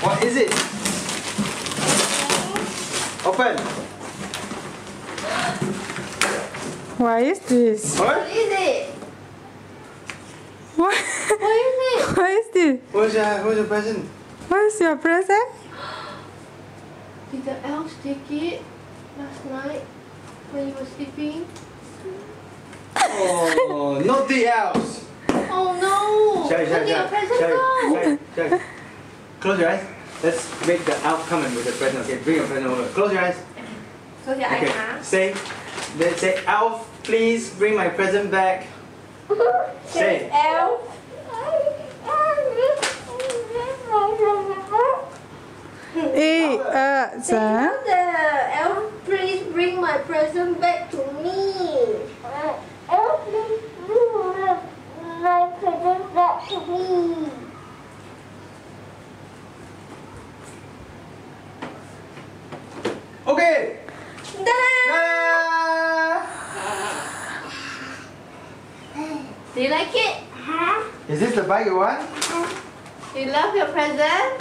What is it? Open. What is this? What? What is it? What? What is it? What is this? Where's your present? What is your present? Did the elves take it last night when you were sleeping? Oh, not the elves. Oh no! Sherry, Where did your present go? Sherry. Close your eyes. Let's make the elf come in with the present. Okay, bring your present over. Close your eyes. Close your eyes, Okay. huh? Let's say, elf, please bring my present back. Say. Elf. Say The elf, please bring my present back to me. Elf, please bring my present back to me. Okay. Ta-da! Do you like it? Is this the bike you want? Do you love your present?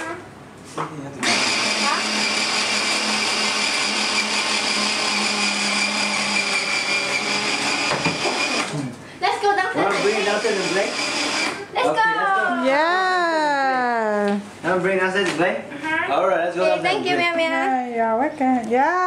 Let's go downstairs. Want to bring it downstairs and play? Let's Okay, go. let's go. yeah. Want to bring it downstairs and play? Alright, let's go Okay, downstairs. thank you, and play. Mia Mia. Yeah, you're welcome. Yeah.